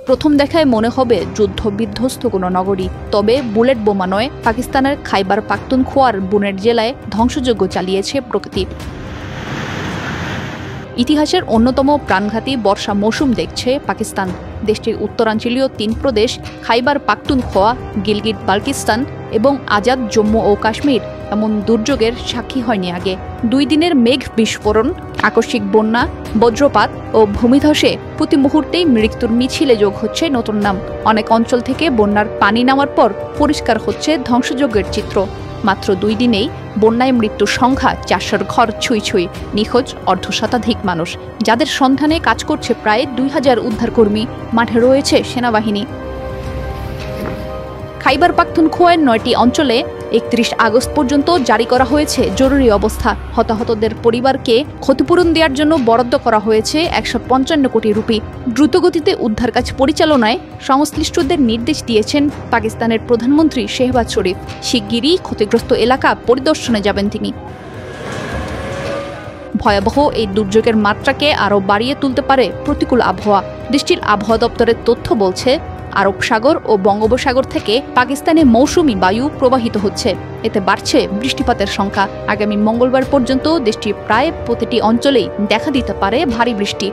প্রথম দেখায় মনে হবে যুদ্ধ বিধ্বস্ত কোনো নগরী, তবে বুলেট বোমা নয়, পাকিস্তানের খাইবার পাখতুনখোয়ার বুনেট জেলায় ধ্বংসযজ্ঞ চালিয়েছে প্রকৃতি। ইতিহাসের অন্যতম প্রাণঘাতী বর্ষা মৌসুম দেখছে পাকিস্তান। দেশটির উত্তরাঞ্চলীয় ৩ প্রদেশ খাইবার পাখতুনখোয়া, গিলগিট বাল্টিস্তান এবং আজাদ জম্মু ও কাশ্মীর এমন দুর্যোগের সাক্ষী হয়নি আগে। ২ দিনের মেঘ বিস্ফোরণ, আকস্মিক বন্যা, বজ্রপাত ও ভূমিধসে প্রতি মুহূর্তেই মৃত্যুর মিছিলে যোগ হচ্ছে নতুন নাম। অনেক অঞ্চল থেকে বন্যার পানি নামার পর পরিষ্কার হচ্ছে ধ্বংসযজ্ঞের চিত্র। মাত্র ২ দিনেই বন্যায় মৃত্যুর সংখ্যা ৪০০ ঘর ছুঁই ছুঁই, নিখোঁজ অর্ধশতাধিক মানুষ, যাদের সন্ধানে কাজ করছে প্রায় ২,০০০ উদ্ধারকর্মী, মাঠে রয়েছে সেনাবাহিনী। খাইবার পাখতুনখোয়ার ৯টি অঞ্চলে ৩১ আগস্ট পর্যন্ত জারি করা হয়েছে জরুরি অবস্থা। হতাহতদের পরিবারকে ক্ষতিপূরণ দেওয়ার জন্য বরাদ্দ করা হয়েছে ১৫৫ কোটি রুপি। দ্রুতগতিতে উদ্ধার কাজ পরিচালনায় সংশ্লিষ্টদের নির্দেশ দিয়েছেন পাকিস্তানের প্রধানমন্ত্রী শেহবাজ শরীফ। শিগগিরই ক্ষতিগ্রস্ত এলাকা পরিদর্শনে যাবেন তিনি। ভয়াবহ এই দুর্যোগের মাত্রাকে আরও বাড়িয়ে তুলতে পারে প্রতিকূল আবহাওয়া। দেশটির আবহাওয়া দপ্তরের তথ্য বলছে, আরব সাগর ও বঙ্গোপসাগর থেকে পাকিস্তানে মৌসুমি বায়ু প্রবাহিত হচ্ছে। এতে বাড়ছে বৃষ্টিপাতের সংখ্যা। আগামী মঙ্গলবার পর্যন্ত দেশটির প্রায় প্রতিটি অঞ্চলেই দেখা দিতে পারে ভারী বৃষ্টি।